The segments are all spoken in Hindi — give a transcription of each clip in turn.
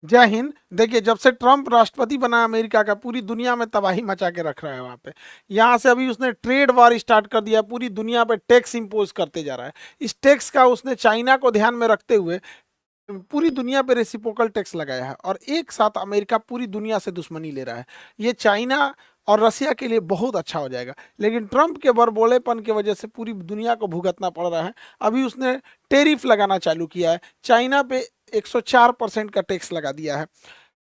जय हिंद। देखिए, जब से ट्रम्प राष्ट्रपति बना अमेरिका का, पूरी दुनिया में तबाही मचा के रख रहा है वहाँ पे। यहाँ से अभी उसने ट्रेड वॉर स्टार्ट कर दिया, पूरी दुनिया पे टैक्स इम्पोज करते जा रहा है। इस टैक्स का उसने चाइना को ध्यान में रखते हुए पूरी दुनिया पे रेसिप्रोकल टैक्स लगाया है, और एक साथ अमेरिका पूरी दुनिया से दुश्मनी ले रहा है। ये चाइना और रसिया के लिए बहुत अच्छा हो जाएगा, लेकिन ट्रम्प के बड़बोलेपन की वजह से पूरी दुनिया को भुगतना पड़ रहा है। अभी उसने टेरिफ लगाना चालू किया है, चाइना पे 104% का टैक्स लगा दिया है।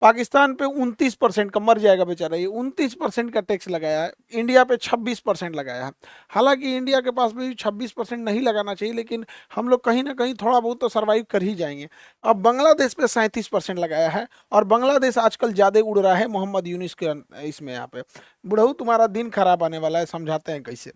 पाकिस्तान पे 29% का, मर जाएगा बेचारा, ये 29% का टैक्स लगाया है। इंडिया पे 26% लगाया है। हालांकि इंडिया के पास भी 26% नहीं लगाना चाहिए, लेकिन हम लोग कहीं ना कहीं थोड़ा बहुत तो सर्वाइव कर ही जाएंगे। अब बांग्लादेश पे 37% लगाया है, और बांग्लादेश आजकल ज्यादा उड़ रहा है मोहम्मद यूनिस के इसमें। यहाँ पे बुढ़ऊ तुम्हारा दिन खराब आने वाला है, समझाते हैं कैसे।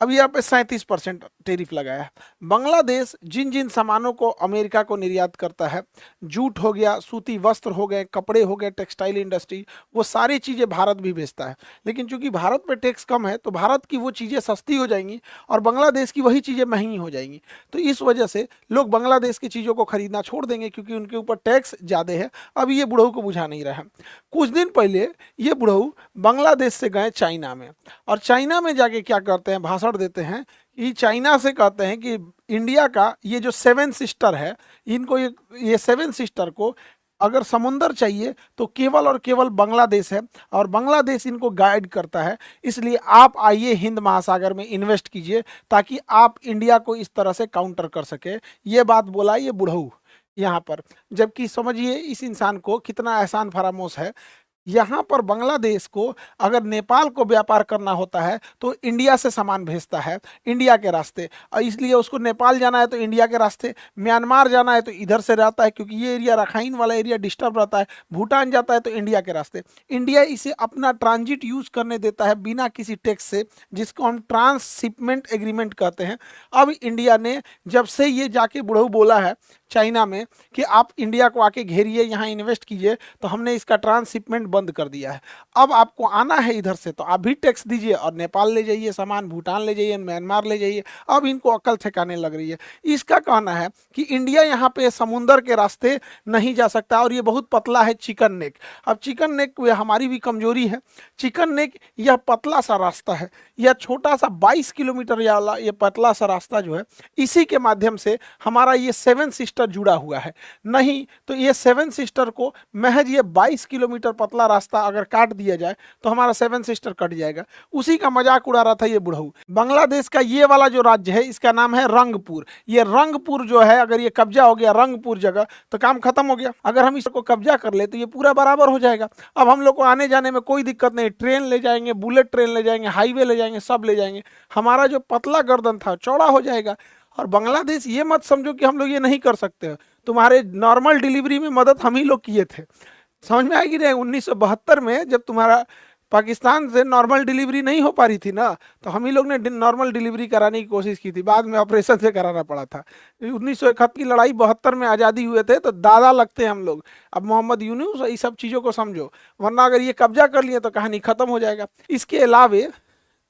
अब यहाँ पे 37% टेरिफ लगाया है। बांग्लादेश जिन जिन सामानों को अमेरिका को निर्यात करता है, जूट हो गया, सूती वस्त्र हो गए, कपड़े हो गए, टेक्सटाइल इंडस्ट्री, वो सारी चीज़ें भारत भी भेजता है। लेकिन चूंकि भारत पे टैक्स कम है, तो भारत की वो चीज़ें सस्ती हो जाएंगी और बांग्लादेश की वही चीज़ें महंगी हो जाएंगी। तो इस वजह से लोग बांग्लादेश की चीज़ों को खरीदना छोड़ देंगे, क्योंकि उनके ऊपर टैक्स ज़्यादा है। अब ये बुढ़ऊ को बुझा नहीं रहा है। कुछ दिन पहले ये बुढ़ऊ बांग्लादेश से गए चाइना में, और चाइना में जाके क्या करते हैं, भाषण देते हैं। ये चाइना से कहते हैं कि इंडिया का ये जो सेवन सिस्टर है, इनको ये सेवन सिस्टर को अगर समुंदर चाहिए तो केवल और केवल बांग्लादेश है, और बांग्लादेश इनको गाइड करता है। इसलिए आप आइए हिंद महासागर में इन्वेस्ट कीजिए, ताकि आप इंडिया को इस तरह से काउंटर कर सके। ये बात बोला ये बुढ़ऊ यहाँ पर। जबकि समझिए इस इंसान को कितना एहसान फरामोश है। यहाँ पर बांग्लादेश को अगर नेपाल को व्यापार करना होता है तो इंडिया से सामान भेजता है, इंडिया के रास्ते। और इसलिए उसको नेपाल जाना है तो इंडिया के रास्ते, म्यांमार जाना है तो इधर से रहता है, क्योंकि ये एरिया रखाइन वाला एरिया डिस्टर्ब रहता है। भूटान जाता है तो इंडिया के रास्ते। इंडिया इसे अपना ट्रांजिट यूज करने देता है बिना किसी टैक्स से, जिसको हम ट्रांसशिपमेंट एग्रीमेंट कहते हैं। अब इंडिया ने जब से ये जाके बुढ़ऊ बोला है चाइना में कि आप इंडिया को आके घेरिए, यहाँ इन्वेस्ट कीजिए, तो हमने इसका ट्रांसशिपमेंट बंद कर दिया है। अब आपको आना है इधर से तो आप भी टैक्स दीजिए, और नेपाल ले जाइए सामान, भूटान ले जाइए, म्यांमार ले जाइए। अब इनको अकल ठिकाने लग रही है। इसका कहना है कि इंडिया यहाँ पे समुंदर के रास्ते नहीं जा सकता, और ये बहुत पतला है चिकन नेक। अब चिकन नेक हमारी भी कमजोरी है। चिकन नेक यह पतला सा रास्ता है, यह छोटा सा 22 किलोमीटर वाला ये पतला सा रास्ता जो है, इसी के माध्यम से हमारा ये सेवन सिस्टर जुड़ा हुआ है। नहीं तो ये सेवन सिस्टर को महज ये 22 किलोमीटर पतला रास्ता अगर काट दिया जाए तो हमारा सेवन सिस्टर कट जाएगा। उसी का मजाक उड़ा रहा था ये बुढ़ऊ। बांग्लादेश का ये वाला जो राज्य है, इसका नाम है रंगपुर। ये रंगपुर जो है, अगर ये कब्जा हो गया रंगपुर जगह, तो काम खत्म हो गया। अगर हम इसको कब्जा कर ले तो ये पूरा बराबर हो जाएगा। अब हम लोग को आने जाने में कोई दिक्कत नहीं, ट्रेन ले जाएंगे, बुलेट ट्रेन ले जाएंगे, हाईवे ले जाएंगे, सब ले जाएंगे। हमारा जो पतला गर्दन था चौड़ा हो जाएगा। और बांग्लादेश ये मत समझो कि हम लोग ये नहीं कर सकते। तुम्हारे नॉर्मल डिलीवरी में मदद हम ही लोग किए थे। समझ में आएगी नहीं, 1972 में जब तुम्हारा पाकिस्तान से नॉर्मल डिलीवरी नहीं हो पा रही थी ना, तो हम ही लोग ने नॉर्मल डिलीवरी कराने की कोशिश की थी, बाद में ऑपरेशन से कराना पड़ा था। 1971 की लड़ाई 72 में आज़ादी हुए थे, तो दादा लगते हैं हम लोग। अब मोहम्मद यूनुस ये सब चीज़ों को समझो, वरना अगर ये कब्जा कर लिए तो कहानी खत्म हो जाएगा। इसके अलावे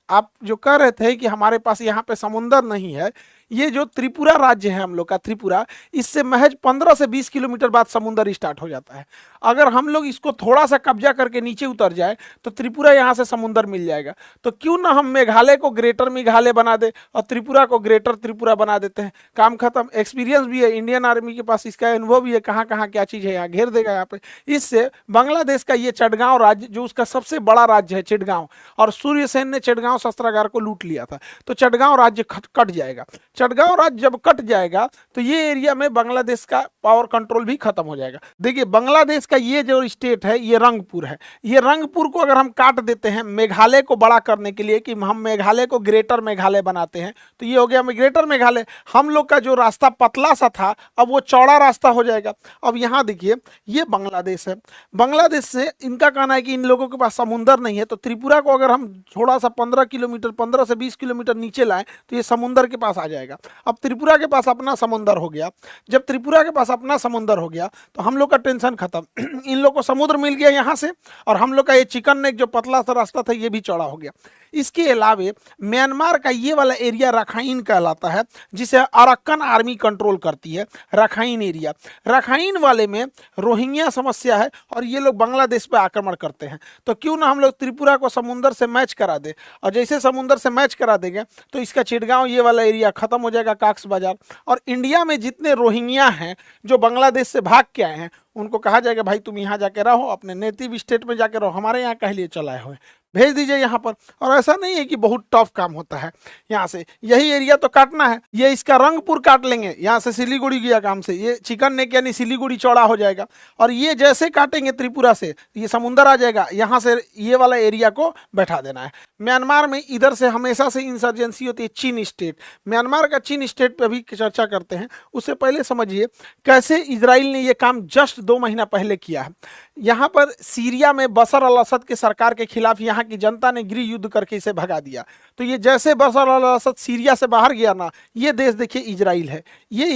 आप जो कह रहे थे कि हमारे पास यहाँ पे समुंदर नहीं है, ये जो त्रिपुरा राज्य है हम लोग का, त्रिपुरा, इससे महज 15 से 20 किलोमीटर बाद समुंदर स्टार्ट हो जाता है। अगर हम लोग इसको थोड़ा सा कब्जा करके नीचे उतर जाए तो त्रिपुरा यहाँ से समुंदर मिल जाएगा। तो क्यों ना हम मेघालय को ग्रेटर मेघालय बना दे और त्रिपुरा को ग्रेटर त्रिपुरा बना देते हैं, काम खत्म। एक्सपीरियंस भी है, इंडियन आर्मी के पास इसका अनुभव भी है, कहाँ कहाँ क्या चीज़ है, यहाँ घेर देगा यहाँ पे। इससे बांग्लादेश का ये चटगांव राज्य, जो उसका सबसे बड़ा राज्य है चिटगांव, और सूर्यसेन ने चिटगांव शस्त्रागार को लूट लिया था, तो चटगांव राज्य कट जाएगा। चटगांव राज्य जब कट जाएगा तो ये एरिया में बांग्लादेश का पावर कंट्रोल भी खत्म हो जाएगा। देखिए, बांग्लादेश का ये जो स्टेट है ये रंगपुर है। ये रंगपुर को अगर हम काट देते हैं मेघालय को बड़ा करने के लिए, कि हम मेघालय को ग्रेटर मेघालय बनाते हैं, तो ये हो गया ग्रेटर मेघालय। हम लोग का जो रास्ता पतला सा था अब वो चौड़ा रास्ता हो जाएगा। अब यहाँ देखिए, ये बांग्लादेश है। बांग्लादेश से इनका कहना है कि इन लोगों के पास समुंदर नहीं है, तो त्रिपुरा को अगर हम थोड़ा सा 15 किलोमीटर 15 से 20 किलोमीटर नीचे लाएं तो ये समुंदर के पास आ जाएगा। जाएगा। अब त्रिपुरा के पास अपना समुंदर हो गया, जब त्रिपुरा के पास अपना समुंदर हो गया तो हम लोग का टेंशन खत्म। इन लोग को समुद्र मिल गया यहाँ से, और हम लोग का ये चिकन नेक जो पतला सा रास्ता था ये भी चौड़ा हो गया। इसके अलावे म्यांमार का ये वाला एरिया रखाइन कहलाता है, जिसे अराक्कन आर्मी कंट्रोल करती है। रखाइन एरिया, रखाइन वाले में रोहिंग्या समस्या है और ये लोग बांग्लादेश पे आक्रमण करते हैं। तो क्यों ना हम लोग त्रिपुरा को समुंदर से मैच करा दे, और जैसे समुंदर से मैच करा देंगे तो इसका चिटगांव ये वाला एरिया खत्म हो जाएगा, काक्स बाजार। और इंडिया में जितने रोहिंग्या हैं जो बांग्लादेश से भाग के आए हैं उनको कहा जाएगा भाई तुम यहाँ जाके रहो, अपने नेटिव स्टेट में जाके रहो, हमारे यहाँ कह लिए चलाए हुए भेज दीजिए यहाँ पर। और ऐसा नहीं है कि बहुत टफ काम होता है, यहाँ से यही एरिया तो काटना है, ये इसका रंगपुर काट लेंगे, यहाँ से सिलीगुड़ी गया काम से, ये चिकन नेक यानी सिलीगुड़ी चौड़ा हो जाएगा। और ये जैसे काटेंगे त्रिपुरा से ये समुंदर आ जाएगा, यहाँ से ये वाला एरिया को बैठा देना है। म्यांमार में इधर से हमेशा से इंसर्जेंसी होती है, चीन स्टेट। म्यांमार का चीन स्टेट पे भी चर्चा करते हैं। उससे पहले समझिए कैसे इजराइल ने ये काम जस्ट 2 महीना पहले किया है। यहाँ पर सीरिया में बशर अल असद के सरकार के खिलाफ यहाँ की जनता ने गृह युद्ध करके इसे भगा दिया। तो ये जैसे बशर अल असद सीरिया से बाहर गया ना, ये देश देखिए इजराइल है। ये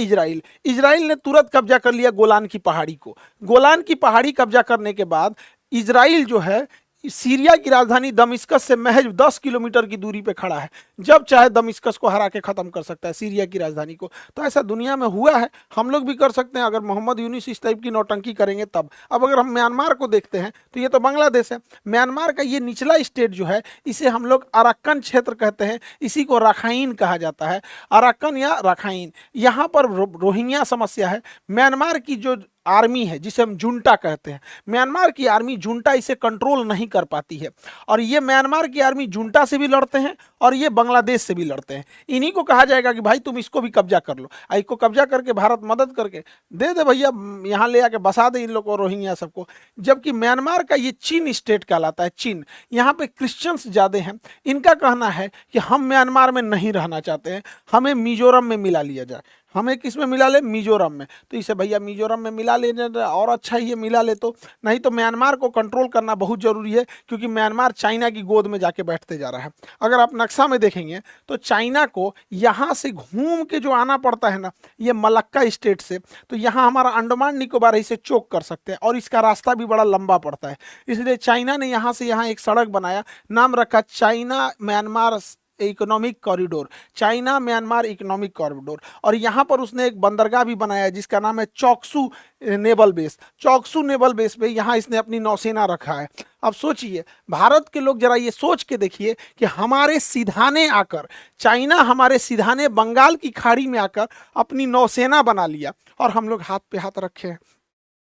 इजराइल ने तुरंत कब्जा कर लिया गोलान की पहाड़ी को। गोलान की पहाड़ी कब्जा करने के बाद इजराइल जो है सीरिया की राजधानी दमिश्कस से महज 10 किलोमीटर की दूरी पे खड़ा है। जब चाहे दमिश्कस को हरा के खत्म कर सकता है, सीरिया की राजधानी को। तो ऐसा दुनिया में हुआ है, हम लोग भी कर सकते हैं अगर मोहम्मद यूनिस इस टाइप की नौटंकी करेंगे तब। अब अगर हम म्यांमार को देखते हैं तो ये तो बांग्लादेश है। म्यांमार का ये निचला स्टेट जो है इसे हम लोग अराक्कन क्षेत्र कहते हैं, इसी को रखाइन कहा जाता है। अराक्कन या रखाइन, यहाँ पर रोहिंग्या समस्या है। म्यांमार की जो आर्मी है जिसे हम जुंटा कहते हैं, म्यांमार की आर्मी जुंटा इसे कंट्रोल नहीं कर पाती है। और ये म्यांमार की आर्मी जुंटा से भी लड़ते हैं और ये बांग्लादेश से भी लड़ते हैं। इन्हीं को कहा जाएगा कि भाई तुम इसको भी कब्जा कर लो, इसको कब्जा करके भारत मदद करके दे दे भैया, यहाँ ले आके बसा दे इन लोग को, रोहिंग्या सबको। जबकि म्यांमार का ये चीन स्टेट कहलाता है, चीन। यहाँ पे क्रिश्चियंस ज़्यादा हैं। इनका कहना है कि हम म्यांमार में नहीं रहना चाहते हैं, हमें मिजोरम में मिला लिया जाए। हमें किस में मिला ले? मिजोरम में। तो इसे भैया मिजोरम में मिला लेने और अच्छा ही ये मिला ले, तो नहीं तो म्यांमार को कंट्रोल करना बहुत ज़रूरी है, क्योंकि म्यांमार चाइना की गोद में जाके बैठते जा रहा है। अगर आप नक्शा में देखेंगे तो चाइना को यहाँ से घूम के जो आना पड़ता है ना, ये मलक्का स्टेट से, तो यहाँ हमारा अंडमान निकोबार इसे चोक कर सकते हैं, और इसका रास्ता भी बड़ा लंबा पड़ता है। इसलिए चाइना ने यहाँ से यहाँ एक सड़क बनाया, नाम रखा China Myanmar economic corridor, China Myanmar economic corridor. और यहाँ पर उसने एक बंदरगाह भी बनाया जिसका नाम है चौकसू नेवल बेस। चौकसू नेवल बेस पे यहाँ इसने अपनी नौसेना रखा है। अब सोचिए, भारत के लोग जरा ये सोच के देखिए कि हमारे सिधाने आकर चाइना, हमारे सिधाने बंगाल की खाड़ी में आकर अपनी नौसेना बना लिया, और हम लोग हाथ पे हाथ रखे हैं।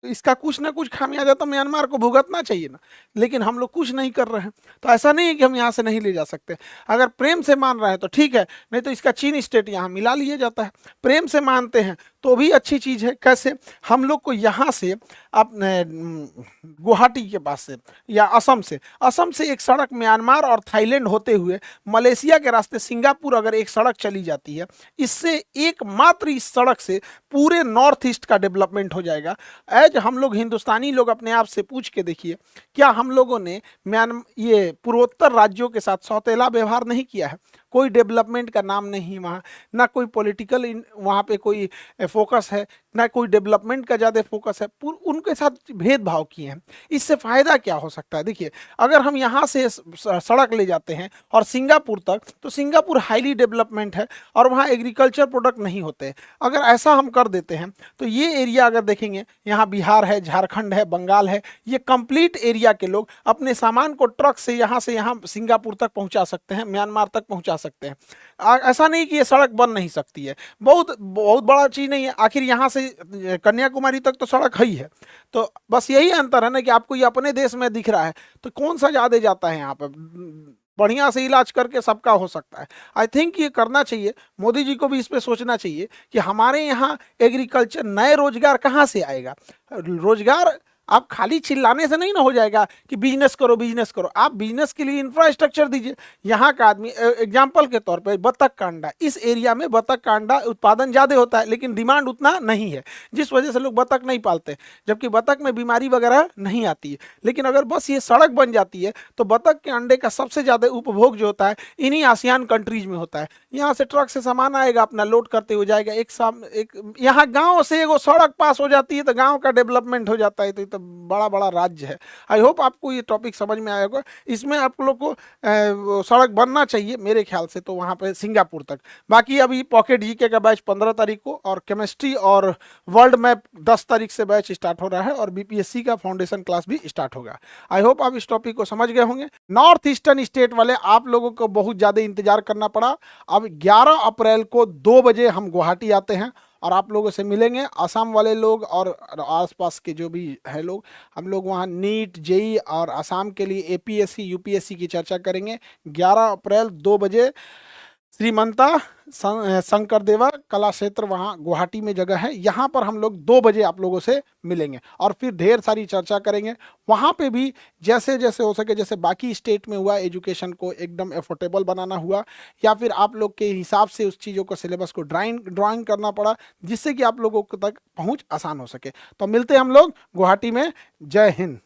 तो इसका कुछ ना कुछ खामियाजा तो म्यांमार को भुगतना चाहिए ना, लेकिन हम लोग कुछ नहीं कर रहे हैं। तो ऐसा नहीं है कि हम यहाँ से नहीं ले जा सकते। अगर प्रेम से मान रहे हैं तो ठीक है, नहीं तो इसका चीन स्टेट यहाँ मिला लिया जाता है। प्रेम से मानते हैं तो भी अच्छी चीज़ है। कैसे? हम लोग को यहाँ से अपने गुवाहाटी के पास से या असम से एक सड़क म्यांमार और थाईलैंड होते हुए मलेशिया के रास्ते सिंगापुर अगर एक सड़क चली जाती है, इससे एकमात्र इस सड़क से पूरे नॉर्थ ईस्ट का डेवलपमेंट हो जाएगा। एज हम लोग हिंदुस्तानी लोग अपने आप से पूछ के देखिए, क्या हम लोगों ने ये पूर्वोत्तर राज्यों के साथ सौतेला व्यवहार नहीं किया है? कोई डेवलपमेंट का नाम नहीं वहाँ, ना कोई पॉलिटिकल वहाँ पे कोई फोकस है, ना कोई डेवलपमेंट का ज़्यादा फोकस है। उनके साथ भेदभाव किए हैं। इससे फ़ायदा क्या हो सकता है? देखिए, अगर हम यहाँ से सड़क ले जाते हैं और सिंगापुर तक, तो सिंगापुर हाईली डेवलपमेंट है और वहाँ एग्रीकल्चर प्रोडक्ट नहीं होते। अगर ऐसा हम कर देते हैं तो ये एरिया अगर देखेंगे, यहाँ बिहार है, झारखंड है, बंगाल है, ये कंप्लीट एरिया के लोग अपने सामान को ट्रक से यहाँ सिंगापुर तक पहुँचा सकते हैं, म्यांमार तक पहुँचा सकते हैं। ऐसा नहीं कि ये सड़क बन नहीं सकती है, बहुत बड़ा चीज़ नहीं है। आखिर यहाँ से कन्याकुमारी तक तो सड़क ही है। तो बस यही अंतर है ना कि आपको ये अपने देश में दिख रहा है, तो कौन सा ज़्यादा जाता है यहाँ पे? बढ़िया से इलाज करके सबका हो सकता है। आई थिंक ये करना चाहिए, मोदी जी को भी इस पे सोचना चाहिए कि हमारे यहाँ एग्रीकल्चर, नए रोजगार कहाँ से आएगा? रोजगार आप खाली चिल्लाने से नहीं ना हो जाएगा कि बिजनेस करो बिजनेस करो, आप बिजनेस के लिए इंफ्रास्ट्रक्चर दीजिए। यहाँ का आदमी एग्जाम्पल के तौर पे बतख का अंडा, इस एरिया में बतख का अंडा उत्पादन ज़्यादा होता है लेकिन डिमांड उतना नहीं है, जिस वजह से लोग बतख नहीं पालते, जबकि बतख में बीमारी वगैरह नहीं आती है। लेकिन अगर बस ये सड़क बन जाती है तो बतख के अंडे का सबसे ज़्यादा उपभोग जो होता है इन्हीं आसियान कंट्रीज में होता है। यहाँ से ट्रक से सामान आएगा, अपना लोड करते हो जाएगा, एक यहाँ गांव से एगो सड़क पास हो जाती है तो गांव का डेवलपमेंट हो जाता है। तो बड़ा बड़ा राज्य है। आई होप आपको ये टॉपिक समझ में आया होगा। इसमें आप लोग को सड़क बनना चाहिए मेरे ख्याल से तो वहाँ पे सिंगापुर तक। बाकी अभी पॉकेट जीके का बैच 15 तारीख को और केमिस्ट्री और वर्ल्ड मैप 10 तारीख से बैच स्टार्ट हो रहा है और बीपीएससी का फाउंडेशन क्लास भी स्टार्ट होगा। आई होप आप इस टॉपिक को समझ गए होंगे। नॉर्थ ईस्टर्न स्टेट वाले आप लोगों को बहुत ज़्यादा इंतजार करना पड़ा। अब 11 अप्रैल को 2 बजे हम गुवाहाटी आते हैं और आप लोगों से मिलेंगे, आसाम वाले लोग और आसपास के जो भी है लोग। हम लोग वहाँ नीट जेई और आसाम के लिए एपीएससी यूपीएससी की चर्चा करेंगे। 11 अप्रैल 2 बजे श्रीमंता शंकर देवा कला क्षेत्र वहाँ गुवाहाटी में जगह है, यहाँ पर हम लोग 2 बजे आप लोगों से मिलेंगे और फिर ढेर सारी चर्चा करेंगे। वहाँ पे भी जैसे जैसे हो सके, जैसे बाकी स्टेट में हुआ एजुकेशन को एकदम एफोर्डेबल बनाना हुआ या फिर आप लोग के हिसाब से उस चीज़ों को सिलेबस को ड्राइंग करना पड़ा जिससे कि आप लोगों तक पहुँच आसान हो सके। तो मिलते हैं हम लोग गुवाहाटी में। जय हिंद।